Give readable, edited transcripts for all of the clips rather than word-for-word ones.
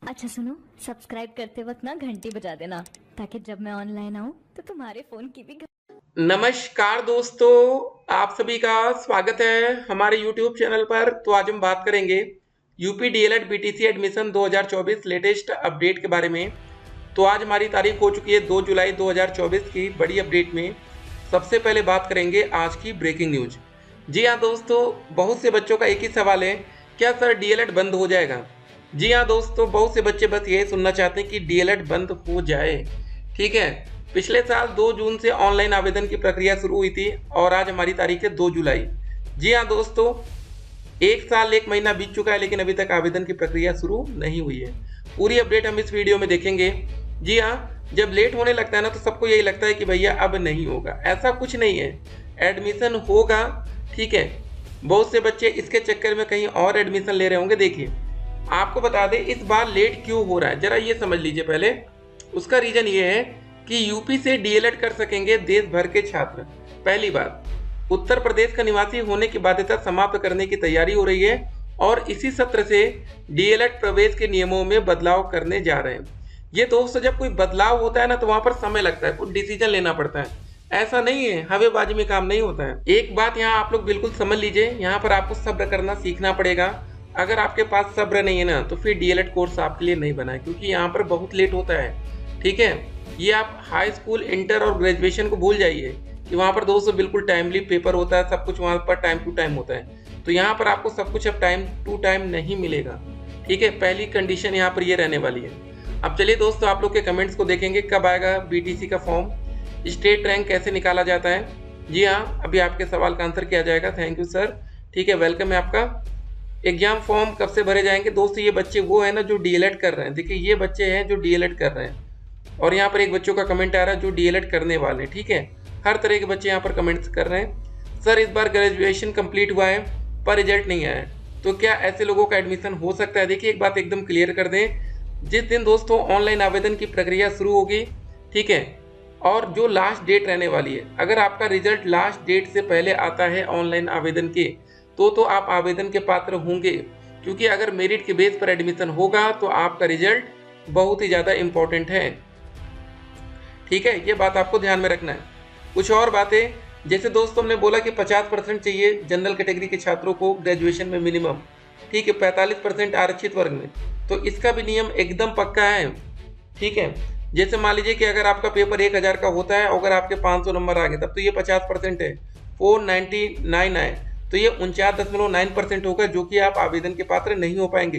अच्छा सुनो, सब्सक्राइब करते वक्त ना घंटी बजा देना ताकि जब मैं ऑनलाइन आऊँ तो तुम्हारे फोन की भी नमस्कार दोस्तों, आप सभी का स्वागत है हमारे YouTube चैनल पर। तो आज हम बात करेंगे UP DElEd BTC admission 2024 latest update के बारे में। तो आज हमारी तारीख हो चुकी है 2 जुलाई 2024 की। बड़ी अपडेट में सबसे पहले बात करेंगे आज की ब्रेकिंग न्यूज। जी हाँ दोस्तों, बहुत से बच्चों का एक ही सवाल है, क्या सर डीएलएड बंद हो जाएगा? जी हाँ दोस्तों, बहुत से बच्चे बस यही सुनना चाहते हैं कि डीएलएड बंद हो जाए। ठीक है, पिछले साल 2 जून से ऑनलाइन आवेदन की प्रक्रिया शुरू हुई थी और आज हमारी तारीख है 2 जुलाई। जी हाँ दोस्तों, 1 साल 1 महीना बीत चुका है लेकिन अभी तक आवेदन की प्रक्रिया शुरू नहीं हुई है। पूरी अपडेट हम इस वीडियो में देखेंगे। जी हाँ, जब लेट होने लगता है ना तो सबको यही लगता है कि भैया अब नहीं होगा। ऐसा कुछ नहीं है, एडमिशन होगा। ठीक है, बहुत से बच्चे इसके चक्कर में कहीं और एडमिशन ले रहे होंगे। देखिए, आपको बता दें इस बार लेट क्यों हो रहा है, जरा ये समझ लीजिए पहले। उसका रीजन ये है कि यूपी से डीएलएड कर सकेंगे देश भर के छात्र। पहली बात, उत्तर प्रदेश का निवासी होने की बाध्यता समाप्त करने की तैयारी हो रही है और इसी सत्र से डीएलएड प्रवेश के नियमों में बदलाव करने जा रहे हैं। ये दोस्तों, जब कोई बदलाव होता है ना तो वहां पर समय लगता है, कुछ डिसीजन लेना पड़ता है। ऐसा नहीं है, हवेबाजी में काम नहीं होता है। एक बात यहाँ आप लोग बिल्कुल समझ लीजिए, यहाँ पर आपको सब्र करना सीखना पड़ेगा। अगर आपके पास सब्र नहीं है ना तो फिर डीएलएड कोर्स आपके लिए नहीं बना है, क्योंकि यहाँ पर बहुत लेट होता है। ठीक है, ये आप हाई स्कूल, इंटर और ग्रेजुएशन को भूल जाइए कि वहाँ पर दोस्तों बिल्कुल टाइमली पेपर होता है, सब कुछ वहाँ पर टाइम टू टाइम होता है। तो यहाँ पर आपको सब कुछ अब टाइम टू टाइम नहीं मिलेगा। ठीक है, पहली कंडीशन यहाँ पर ये रहने वाली है। अब चलिए दोस्तों, आप लोग के कमेंट्स को देखेंगे। कब आएगा बीटीसी का फॉर्म? स्टेट रैंक कैसे निकाला जाता है? जी हाँ, अभी आपके सवाल का आंसर किया जाएगा। Thank you sir. ठीक है, वेलकम है आपका। एग्जाम फॉर्म कब से भरे जाएंगे? दोस्तों ये बच्चे वो है ना जो डीएलएड कर रहे हैं। देखिए, ये बच्चे हैं जो डीएलएड कर रहे हैं और यहाँ पर एक बच्चों का कमेंट आ रहा है जो डीएलएड करने वाले हैं। ठीक है, हर तरह के बच्चे यहाँ पर कमेंट्स कर रहे हैं। सर इस बार ग्रेजुएशन कंप्लीट हुआ है पर रिजल्ट नहीं आया है, तो क्या ऐसे लोगों का एडमिशन हो सकता है? देखिए, एक बात एकदम क्लियर कर दें, जिस दिन दोस्तों ऑनलाइन आवेदन की प्रक्रिया शुरू होगी, ठीक है, और जो लास्ट डेट रहने वाली है, अगर आपका रिजल्ट लास्ट डेट से पहले आता है ऑनलाइन आवेदन के, तो आप आवेदन के पात्र होंगे। क्योंकि अगर मेरिट के बेस पर एडमिशन होगा तो आपका रिजल्ट बहुत ही ज़्यादा इम्पोर्टेंट है। ठीक है, ये बात आपको ध्यान में रखना है। कुछ और बातें, जैसे दोस्तों हमने बोला कि 50% चाहिए जनरल कैटेगरी के छात्रों को ग्रेजुएशन में मिनिमम। ठीक है, 45% आरक्षित वर्ग में, तो इसका भी नियम एकदम पक्का है। ठीक है, जैसे मान लीजिए कि अगर आपका पेपर 1000 का होता है, अगर आपके 500 नंबर आ गए तब तो ये 50% है। 499 आए तो ये 49.9% होगा, जो कि आप आवेदन के पात्र नहीं हो पाएंगे,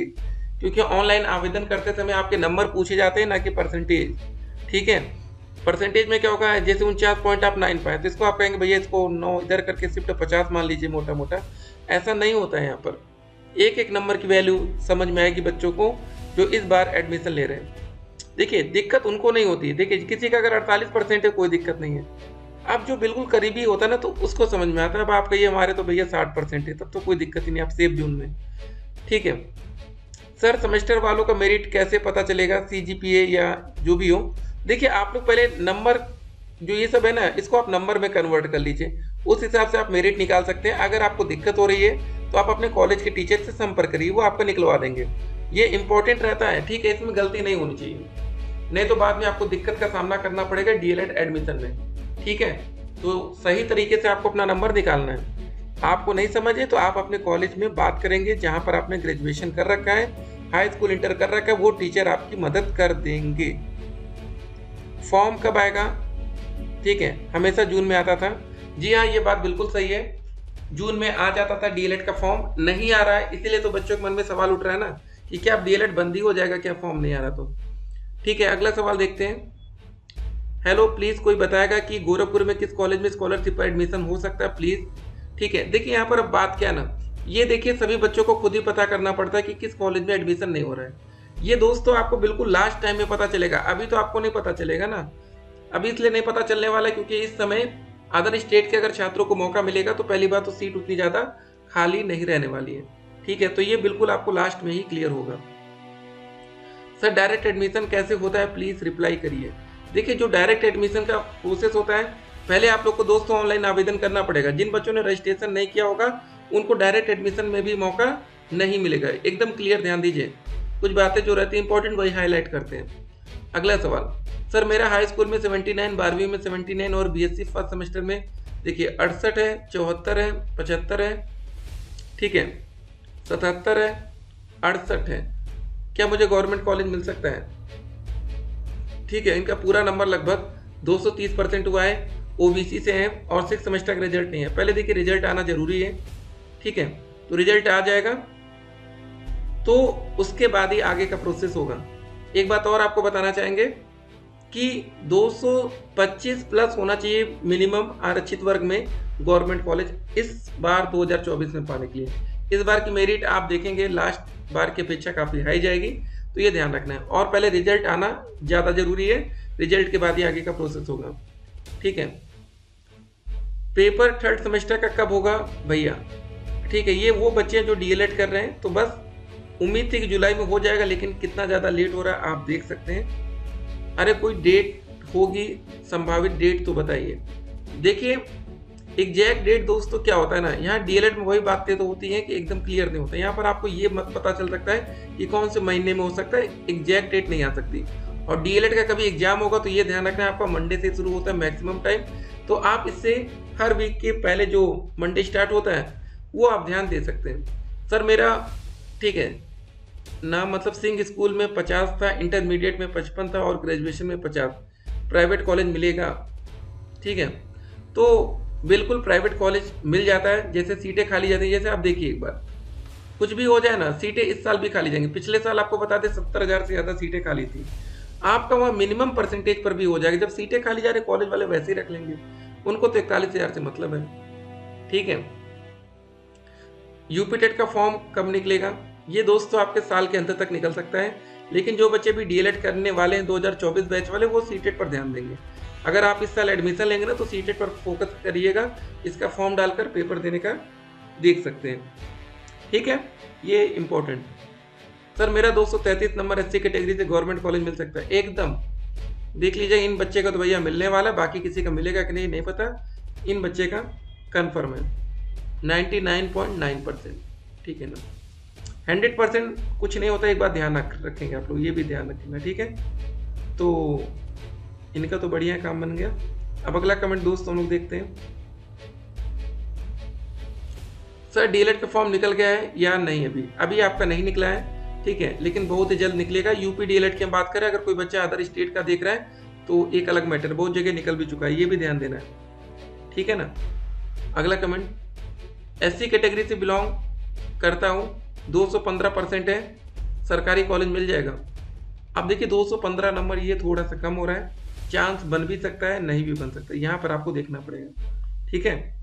क्योंकि ऑनलाइन आवेदन करते समय आपके नंबर पूछे जाते हैं, ना कि परसेंटेज। ठीक है, परसेंटेज में क्या होगा, जैसे 49.9 पाए तो इसको आप कहेंगे भैया इसको 9 इधर करके शिफ्ट 50 मान लीजिए मोटा मोटा। ऐसा नहीं होता है, यहाँ पर एक एक नंबर की वैल्यू समझ में आएगी बच्चों को जो इस बार एडमिशन ले रहे हैं। देखिए, दिक्कत उनको नहीं होती है। देखिए, किसी का अगर 48% है कोई दिक्कत नहीं है। अब जो बिल्कुल करीबी होता है ना तो उसको समझ में आता है। अब आप कहिए हमारे तो भैया 60% है, तब तो कोई दिक्कत ही नहीं, आप सेफ जोन में। ठीक है सर, सेमेस्टर वालों का मेरिट कैसे पता चलेगा, सीजीपीए या जो भी हो? देखिए, आप लोग पहले नंबर जो ये सब है ना, इसको आप नंबर में कन्वर्ट कर लीजिए, उस हिसाब से आप मेरिट निकाल सकते हैं। अगर आपको दिक्कत हो रही है तो आप अपने कॉलेज के टीचर से संपर्क करिए, वो आपका निकलवा देंगे। ये इंपॉर्टेंट रहता है। ठीक है, इसमें गलती नहीं होनी चाहिए, नहीं तो बाद में आपको दिक्कत का सामना करना पड़ेगा डीएलएड एडमिशन में। ठीक है, तो सही तरीके से आपको अपना नंबर निकालना है। आपको नहीं समझे तो आप अपने कॉलेज में बात करेंगे, जहां पर आपने ग्रेजुएशन कर रखा है, हाई स्कूल, इंटर कर रखा है, वो टीचर आपकी मदद कर देंगे। फॉर्म कब आएगा? ठीक है, हमेशा जून में आता था। जी हाँ, ये बात बिल्कुल सही है, जून में आ जाता था डीएलएड का फॉर्म। नहीं आ रहा है, इसीलिए तो बच्चों के मन में सवाल उठ रहा है ना कि क्या अब डीएलएड बंद ही हो जाएगा क्या, फॉर्म नहीं आ रहा तो? ठीक है, अगला सवाल देखते हैं। हेलो, प्लीज कोई बताएगा कि गोरखपुर में किस कॉलेज में स्कॉलरशिप पर एडमिशन हो सकता है प्लीज? ठीक है, देखिए यहाँ पर अब बात क्या ना, ये देखिए सभी बच्चों को खुद ही पता करना पड़ता है कि किस कॉलेज में एडमिशन नहीं हो रहा है। ये दोस्तों आपको बिल्कुल लास्ट टाइम में पता चलेगा, अभी तो आपको नहीं पता चलेगा ना। अभी इसलिए नहीं पता चलने वाला क्योंकि इस समय अदर स्टेट के अगर छात्रों को मौका मिलेगा तो पहली बात तो सीट उतनी ज़्यादा खाली नहीं रहने वाली है। ठीक है, तो ये बिल्कुल आपको लास्ट में ही क्लियर होगा। सर डायरेक्ट एडमिशन कैसे होता है, प्लीज रिप्लाई करिए। देखिए, जो डायरेक्ट एडमिशन का प्रोसेस होता है, पहले आप लोग को दोस्तों ऑनलाइन आवेदन करना पड़ेगा। जिन बच्चों ने रजिस्ट्रेशन नहीं किया होगा उनको डायरेक्ट एडमिशन में भी मौका नहीं मिलेगा, एकदम क्लियर ध्यान दीजिए। कुछ बातें जो रहती है इंपॉर्टेंट वही हाईलाइट करते हैं। अगला सवाल, सर मेरा हाई स्कूल में 79, 12वीं में 79 और बीएससी फर्स्ट सेमेस्टर में देखिए 68 है, 74 है, 75 है, ठीक है, 77 है, 68 है, क्या मुझे गवर्नमेंट कॉलेज मिल सकता है? ठीक है, इनका पूरा नंबर लगभग 230% हुआ है, ओबीसी से हैं और 6 सेमेस्टर का रिजल्ट नहीं है। पहले देखिए रिजल्ट आना जरूरी है, ठीक है, तो रिजल्ट आ जाएगा तो उसके बाद ही आगे का प्रोसेस होगा। एक बात और आपको बताना चाहेंगे कि 225 प्लस होना चाहिए मिनिमम आरक्षित वर्ग में गवर्नमेंट कॉलेज इस बार 2024 में पाने के लिए। इस बार की मेरिट आप देखेंगे लास्ट बार की अपेक्षा काफ़ी हाई जाएगी, तो ये ध्यान रखना है। और पहले रिजल्ट आना ज़्यादा जरूरी है, रिजल्ट के बाद ही आगे का प्रोसेस होगा, ठीक है। पेपर थर्ड सेमेस्टर का कब होगा भैया? ठीक है, ये वो बच्चे हैं जो डीएलएड कर रहे हैं, तो बस उम्मीद थी कि जुलाई में हो जाएगा, लेकिन कितना ज़्यादा लेट हो रहा है आप देख सकते हैं। अरे कोई डेट होगी, संभावित डेट तो बताइए। देखिए एग्जैक्ट डेट दोस्तों क्या होता है ना, यहाँ डीएलएड में वही बातें तो होती हैं कि एकदम क्लियर नहीं होता। यहाँ पर आपको ये मत पता चल सकता है कि कौन से महीने में हो सकता है, एग्जैक्ट डेट नहीं आ सकती। और डीएलएड का कभी एग्जाम होगा तो ये ध्यान रखना है आपका मंडे से शुरू होता है मैक्सिमम टाइम, तो आप इससे हर वीक के पहले जो मंडे स्टार्ट होता है वो आप ध्यान दे सकते हैं। सर मेरा ठीक है नाम मतलब सिंह स्कूल में 50 था, इंटरमीडिएट में 55 था और ग्रेजुएशन में 50, प्राइवेट कॉलेज मिलेगा? ठीक है, तो बिल्कुल प्राइवेट कॉलेज मिल जाता है, जैसे सीटें खाली जाती है। जैसे आप देखिए एक बार कुछ भी हो जाए ना, सीटें इस साल भी खाली जाएंगी। पिछले साल आपको बता दें 70,000 से ज़्यादा सीटें खाली थी, आपका वहाँ मिनिमम परसेंटेज पर भी हो जाएगा। जब सीटें खाली जा रही कॉलेज वाले वैसे ही रख लेंगे, उनको तो 41,000 से मतलब है, ठीक है। यूपी टेट का फॉर्म कब निकलेगा? ये दोस्तों आपके साल के अंत तक निकल सकता है, लेकिन जो बच्चे भी डीएलएड करने वाले हैं 2024 बैच वाले, वो सीटेट पर ध्यान देंगे। अगर आप इस साल एडमिशन लेंगे ना तो सीटेट पर फोकस करिएगा, इसका फॉर्म डालकर पेपर देने का देख सकते हैं, ठीक है, ये इंपॉर्टेंट। सर मेरा 233 नंबर एससी कैटेगरी से गवर्नमेंट कॉलेज मिल सकता है? एकदम देख लीजिए, इन बच्चे का तो भैया मिलने वाला, बाकी किसी का मिलेगा कि नहीं पता, इन बच्चे का कन्फर्म है 99.9%, ठीक है ना। 100% कुछ नहीं होता, एक बात ध्यान रखेंगे आप लोग, ये भी ध्यान रखेंगे, ठीक है। तो इनका तो बढ़िया काम बन गया। अब अगला कमेंट दोस्त हम लोग देखते हैं। सर डीएलएड का फॉर्म निकल गया है या नहीं? अभी आपका नहीं निकला है, ठीक है, लेकिन बहुत ही जल्द निकलेगा। यूपी डीएलएड की हम बात करें, अगर कोई बच्चा अदर स्टेट का देख रहा है तो एक अलग मैटर, बहुत जगह निकल भी चुका है, ये भी ध्यान देना है, ठीक है ना। अगला कमेंट, एससी कैटेगरी से बिलोंग करता हूँ, 215% है, सरकारी कॉलेज मिल जाएगा? अब देखिए 215 नंबर ये थोड़ा सा कम हो रहा है, चांस बन भी सकता है नहीं भी बन सकता है, यहाँ पर आपको देखना पड़ेगा, ठीक है।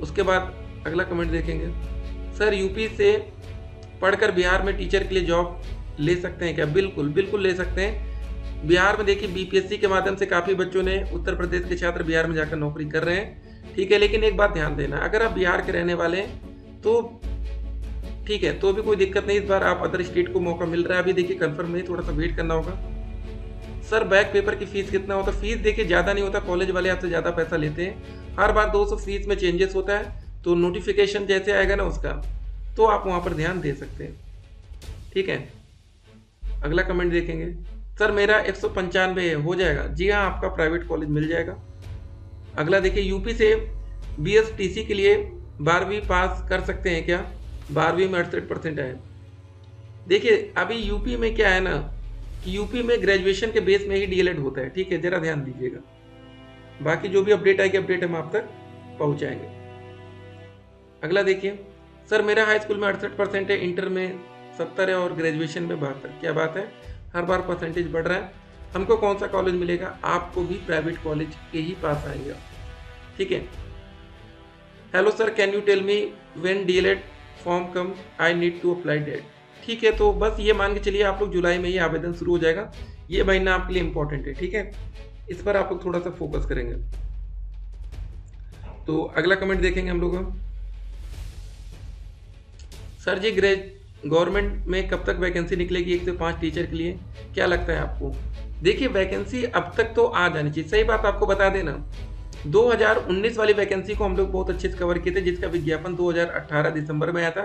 उसके बाद अगला कमेंट देखेंगे, सर यूपी से पढ़कर बिहार में टीचर के लिए जॉब ले सकते हैं क्या? बिल्कुल बिल्कुल ले सकते हैं। बिहार में देखिए बीपीएससी के माध्यम से काफ़ी बच्चों ने, उत्तर प्रदेश के छात्र बिहार में जाकर नौकरी कर रहे हैं, ठीक है। लेकिन एक बात ध्यान देना, अगर आप बिहार के रहने वाले हैं तो ठीक है, तो भी कोई दिक्कत नहीं, इस बार आप अदर स्टेट को मौका मिल रहा है। अभी देखिए कंफर्म नहीं, थोड़ा सा वेट करना होगा। सर बैक पेपर की फीस कितना होता है? फीस देखिए ज़्यादा नहीं होता, कॉलेज वाले आपसे ज़्यादा पैसा लेते हैं, हर बार 200 फीस में चेंजेस होता है, तो नोटिफिकेशन जैसे आएगा ना उसका, तो आप वहाँ पर ध्यान दे सकते हैं, ठीक है। अगला कमेंट देखेंगे, सर मेरा 195 हो जाएगा? जी हाँ, आपका प्राइवेट कॉलेज मिल जाएगा। अगला देखिए, यूपी से बीएसटीसी के लिए 12वीं पास कर सकते हैं क्या? 12वीं में 68% आए। देखिए अभी यूपी में क्या है ना कि यूपी में ग्रेजुएशन के बेस में ही डीएलएड होता है, ठीक है, जरा ध्यान दीजिएगा। बाकी जो भी अपडेट आएगी अपडेट हम आप तक पहुंचाएंगे। अगला देखिए, सर मेरा हाई स्कूल में 68% है, इंटर में 70 है और ग्रेजुएशन में 72। क्या बात है, हर बार परसेंटेज बढ़ रहा है। हमको कौन सा कॉलेज मिलेगा? आपको भी प्राइवेट कॉलेज के ही पास आएगा, ठीक है। Hello sir, can you tell me when DElEd form come, I need to apply date? ठीक है, तो बस ये मान के चलिए आप लोग जुलाई में ही आवेदन शुरू हो जाएगा, ये महीना आपके लिए इंपॉर्टेंट है, ठीक है, इस पर आप लोग थोड़ा सा फोकस करेंगे। तो अगला कमेंट देखेंगे हम लोग, सर जी गवर्नमेंट में कब तक वैकेंसी निकलेगी 1 से 5 टीचर के लिए, क्या लगता है आपको? देखिए वैकेंसी अब तक तो आ जानी चाहिए, सही बात आपको बता देना, 2019 वाली वैकेंसी को हम लोग बहुत अच्छे से कवर किए थे, जिसका विज्ञापन 2018 दिसंबर में आया था,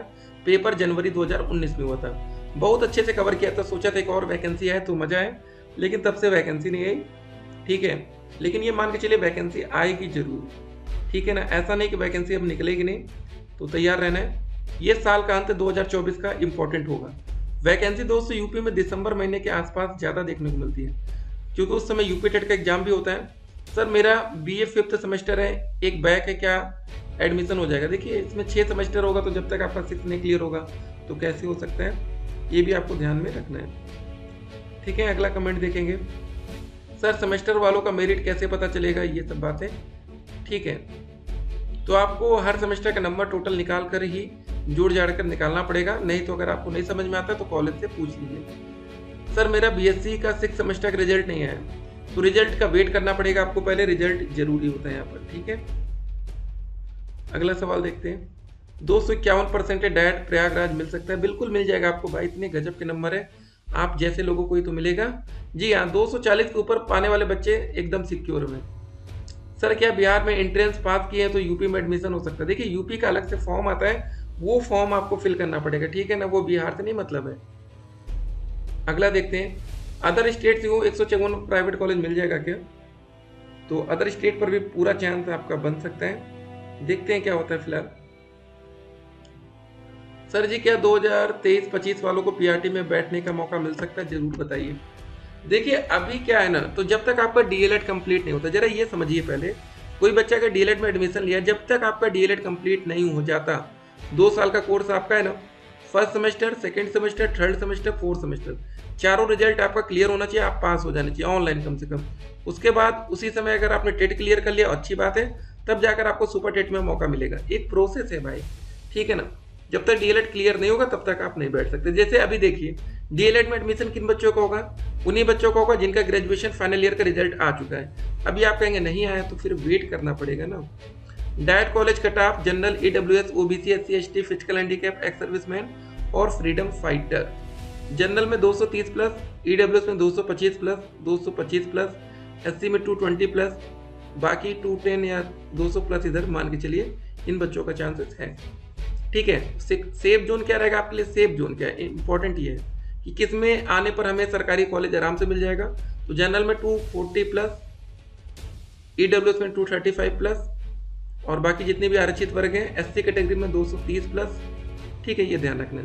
पेपर जनवरी 2019 में हुआ था। बहुत अच्छे से कवर किया था, सोचा था एक और वैकेंसी है तो मजा है, लेकिन तब से वैकेंसी नहीं आई। ठीक है, लेकिन ये मान के चलिए वैकेंसी आएगी जरूर। ठीक है ना, ऐसा नहीं कि वैकेंसी अब निकलेगी नहीं, तो तैयार रहना है। ये साल का अंत 2024 का इंपॉर्टेंट होगा। वैकेंसी दोस्तों यूपी में दिसंबर महीने के आसपास ज़्यादा देखने को मिलती है, क्योंकि उस समय यूपी टेट का एग्जाम भी होता है। सर मेरा बीए 5th सेमेस्टर है, एक बैक है, क्या एडमिशन हो जाएगा? देखिए इसमें 6 सेमेस्टर होगा, तो जब तक आपका 6 नहीं क्लियर होगा तो कैसे हो सकता है, ये भी आपको ध्यान में रखना है। ठीक है, अगला कमेंट देखेंगे। सर सेमेस्टर वालों का मेरिट कैसे पता चलेगा? ये सब बातें। ठीक है, तो आपको हर सेमेस्टर का नंबर टोटल निकाल कर ही जोड़ जाड़ कर निकालना पड़ेगा, नहीं तो अगर आपको नहीं समझ में आता तो कॉलेज से पूछ लीजिए। सर मेरा बीएससी का 6 सेमेस्टर का रिजल्ट नहीं आया, तो रिजल्ट का वेट करना पड़ेगा आपको, पहले रिजल्ट जरूरी होता है यहाँ पर। ठीक है, अगला सवाल देखते हैं। 251% डायट प्रयागराज मिल सकता है? बिल्कुल मिल जाएगा आपको भाई, इतने गजब के नंबर है, आप जैसे लोगों को ही तो मिलेगा। जी हाँ, 240 के ऊपर पाने वाले बच्चे एकदम सिक्योर में। सर क्या बिहार में एंट्रेंस पास किए हैं तो यूपी में एडमिशन हो सकता है? देखिए यूपी का अलग से फॉर्म आता है, वो फॉर्म आपको फिल करना पड़ेगा। ठीक है ना, वो बिहार से नहीं मतलब है। अगला देखते हैं, अदर स्टेट से वो 154 प्राइवेट कॉलेज मिल जाएगा क्या? तो अदर स्टेट पर भी पूरा चांस आपका बन सकता है, देखते हैं क्या होता है फिलहाल। सर जी क्या 2023-25 वालों को पीआरटी में बैठने का मौका मिल सकता है? जरूर बताइए। देखिए अभी क्या है ना, तो जब तक आपका डीएलएड कंप्लीट नहीं होता, जरा ये समझिए पहले, कोई बच्चा अगर डीएलएड में एडमिशन लिया, जब तक आपका डीएलएड कंप्लीट नहीं हो जाता, 2 साल का कोर्स आपका है ना, first semester, second semester, third semester, fourth semester, चारों रिजल्ट आपका क्लियर होना चाहिए, आप पास हो जाने चाहिए ऑनलाइन कम से कम। उसके बाद उसी समय अगर आपने टेट क्लियर कर लिया, अच्छी बात है, तब जाकर आपको सुपर टेट में मौका मिलेगा। एक प्रोसेस है भाई, ठीक है ना। जब तक डीएलएड क्लियर नहीं होगा तब तक आप नहीं बैठ सकते। जैसे अभी देखिए डीएलएड में एडमिशन किन बच्चों का होगा? उन्हीं बच्चों का होगा जिनका ग्रेजुएशन फाइनल ईयर का रिजल्ट आ चुका है। अभी आप कहेंगे नहीं आया, तो फिर वेट करना पड़ेगा ना। Diet college cut off general, EWS, OBC, SC, ST, physical handicap, ex serviceman और फ्रीडम फाइटर। जनरल में 230 प्लस, ईडब्ल्यूएस में 225 प्लस, 225 प्लस, एससी में 220 प्लस, बाकी 210 या 200 प्लस इधर मान के चलिए इन बच्चों का चांसेस है। ठीक है, सेफ जोन क्या रहेगा आपके लिए? सेफ जोन क्या है, इंपॉर्टेंट ये है कि किस में आने पर हमें सरकारी कॉलेज आराम से मिल जाएगा। तो जनरल में 240 प्लस, ईडब्ल्यूएस में 235 प्लस, और बाकी जितने भी आरक्षित वर्ग हैं एससी कैटेगरी में 230 प्लस। ठीक है, ये ध्यान रखना।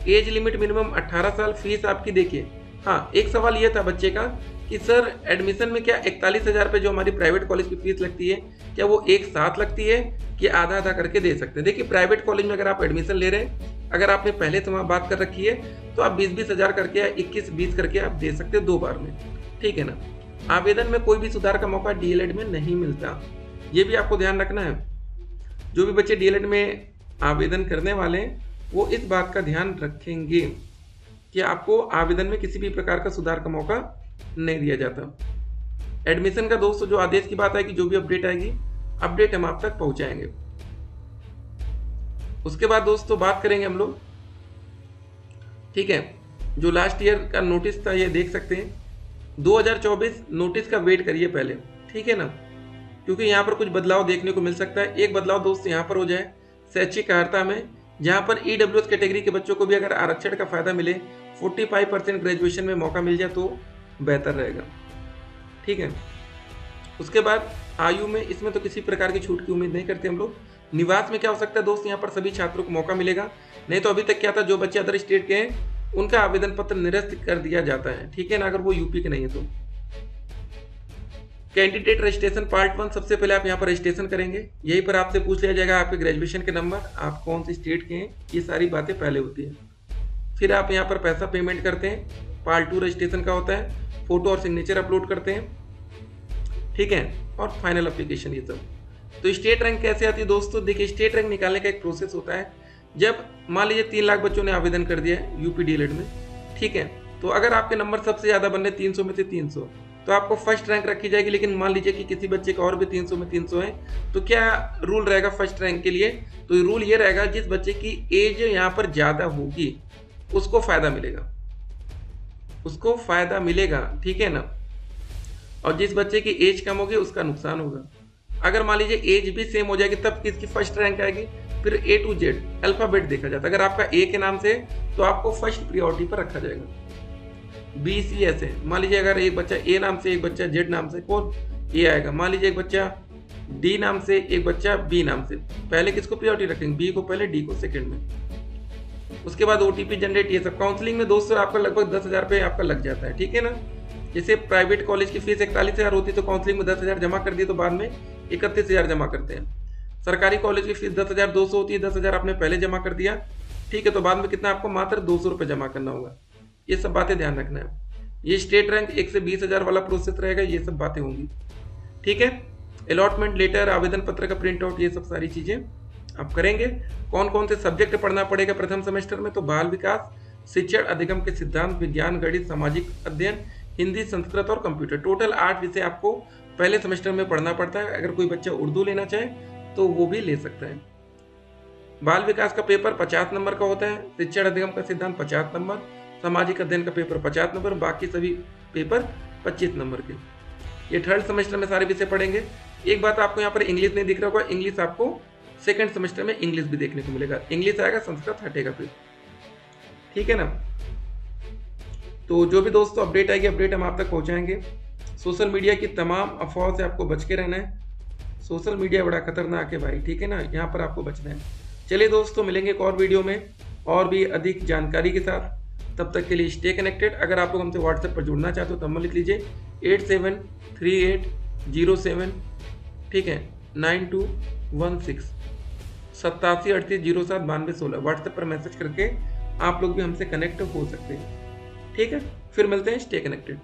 एज लिमिट मिनिमम 18 साल। फीस आपकी देखिए, हाँ एक सवाल ये था बच्चे का कि सर एडमिशन में क्या 41,000 रुपये जो हमारी प्राइवेट कॉलेज की फीस लगती है, क्या वो एक साथ लगती है कि आधा आधा करके दे सकते हैं? देखिए प्राइवेट कॉलेज में अगर आप एडमिशन ले रहे हैं, अगर आपने पहले से वहाँ बात कर रखी है, तो आप 20-20 हज़ार करके या 21-20 करके आप दे सकते हैं 2 बार में। ठीक है ना। आवेदन में कोई भी सुधार का मौका डीएलएड में नहीं मिलता, ये भी आपको ध्यान रखना है। जो भी बच्चे डीएलएड में आवेदन करने वाले हैं वो इस बात का ध्यान रखेंगे कि आपको आवेदन में किसी भी प्रकार का सुधार का मौका नहीं दिया जाता। एडमिशन का दोस्तों जो आदेश की बात है कि जो भी अपडेट आएगी, अपडेट हम आप तक पहुंचाएंगे। उसके बाद दोस्तों बात करेंगे हम लोग, ठीक है, जो लास्ट ईयर का नोटिस था ये देख सकते हैं। 2024 नोटिस का वेट करिए पहले, ठीक है ना, क्योंकि यहाँ पर कुछ बदलाव देखने को मिल सकता है। एक बदलाव दोस्त यहाँ पर हो जाए शैक्षिक अर्हता में, जहाँ पर ईडब्ल्यूएस कैटेगरी के बच्चों को भी अगर आरक्षण का फायदा मिले, 45% ग्रेजुएशन में मौका मिल जाए तो बेहतर रहेगा। ठीक है, उसके बाद आयु में इसमें तो किसी प्रकार की छूट की उम्मीद नहीं करते हम लोग। निवास में क्या हो सकता है दोस्त, यहाँ पर सभी छात्रों को मौका मिलेगा। नहीं तो अभी तक क्या था, जो बच्चे अदर स्टेट के हैं उनका आवेदन पत्र निरस्त कर दिया जाता है, ठीक है ना, अगर वो यूपी के नहीं है तो। कैंडिडेट रजिस्ट्रेशन पार्ट 1, सबसे पहले आप यहाँ पर रजिस्ट्रेशन करेंगे। यहीं पर आपसे पूछ लिया जाएगा आपके ग्रेजुएशन के नंबर, आप कौन सी स्टेट के हैं, ये सारी बातें पहले होती है। फिर आप यहाँ पर पैसा पेमेंट करते हैं। पार्ट 2 रजिस्ट्रेशन का होता है, फोटो और सिग्नेचर अपलोड करते हैं, ठीक है, और फाइनल एप्लीकेशन, ये सब। तो स्टेट रैंक कैसे आती है दोस्तों? देखिए स्टेट रैंक निकालने का एक प्रोसेस होता है। जब मान लीजिए 3 लाख बच्चों ने आवेदन कर दिया है यूपी डीएलएड में, ठीक है, तो अगर आपके नंबर सबसे ज्यादा बन रहे 300 में से 300, तो आपको फर्स्ट रैंक रखी जाएगी। लेकिन मान लीजिए कि किसी बच्चे का और भी 300 में 300 है, तो क्या रूल रहेगा फर्स्ट रैंक के लिए? तो रूल ये रहेगा, जिस बच्चे की एज यहाँ पर ज्यादा होगी उसको फायदा मिलेगा, उसको फायदा मिलेगा, ठीक है ना, और जिस बच्चे की एज कम होगी उसका नुकसान होगा। अगर मान लीजिए एज भी सेम हो जाएगी तब किसकी फर्स्ट रैंक आएगी, फिर A to Z अल्फाबेट देखा जाता है। अगर आपका A के नाम से तो आपको फर्स्ट प्रियोरिटी पर रखा जाएगा। B C ऐसे मान लीजिए अगर एक बच्चा A नाम से, एक बच्चा Z नाम से, कौन A आएगा। मान लीजिए एक बच्चा D नाम से, एक बच्चा B नाम से, पहले किसको प्रियोरिटी रखेंगे, B को पहले, D को सेकंड में। उसके बाद OTP जनरेट, ये सब काउंसलिंग में दोस्तों आपका लगभग 10,000 रुपये आपका लग जाता है, ठीक है ना। जैसे प्राइवेट कॉलेज की फीस 41,000 होती है तो काउंसलिंग में 10,000 जमा कर दिए तो बाद में 31,000 जमा करते हैं। सरकारी कॉलेज की फीस 10,200 होती है, 10,000 आपने पहले जमा कर दिया, ठीक है, तो बाद में कितना आपको मात्र 200 रुपये जमा करना होगा। ये सब बातें ध्यान रखना है। ये स्टेट रैंक 1 से 20,000 वाला प्रोसेस रहेगा, ये सब बातें होंगी, ठीक है। अलॉटमेंट लेटर, आवेदन पत्र का प्रिंट आउट, ये सब सारी चीजें आप करेंगे। कौन कौन से सब्जेक्ट पढ़ना पड़ेगा प्रथम सेमेस्टर में, तो बाल विकास, शिक्षण अधिगम के सिद्धांत, विज्ञान, गणित, सामाजिक अध्ययन, हिंदी, संस्कृत और कंप्यूटर। टोटल 8 विषय आपको पहले सेमेस्टर में पढ़ना पड़ता है। अगर कोई बच्चा उर्दू लेना चाहे तो वो भी ले सकता है। बाल विकास का पेपर 50 नंबर का होता है, शिक्षण अधिगम का सिद्धांत 50 नंबर, सामाजिक अध्ययन का पेपर 50 नंबर, बाकी सभी पेपर 25 नंबर के। ये थर्ड सेमेस्टर में सारे विषय पढ़ेंगे। एक बात आपको यहाँ पर इंग्लिश नहीं दिख रहा होगा, इंग्लिश आपको सेकंड सेमेस्टर में इंग्लिश भी देखने को मिलेगा। इंग्लिश आएगा, संस्कृत हटेगा फिर, ठीक है ना। तो जो भी दोस्तों अपडेट आएगी, अपडेट हम आप तक पहुंचाएंगे। सोशल मीडिया की तमाम अफवाहों से आपको बच के रहना है। सोशल मीडिया बड़ा खतरनाक है भाई, ठीक है ना, यहाँ पर आपको बचना है। चलिए दोस्तों, मिलेंगे एक और वीडियो में और भी अधिक जानकारी के साथ। तब तक के लिए स्टे कनेक्टेड। अगर आप लोग हमसे व्हाट्सएप पर जुड़ना चाहते हो तो नंबर लिख लीजिए 873807, ठीक है, 9216 8738079216। व्हाट्सएप पर मैसेज करके आप लोग भी हमसे कनेक्ट हो सकते हैं, ठीक है। फिर मिलते हैं, स्टे कनेक्टेड।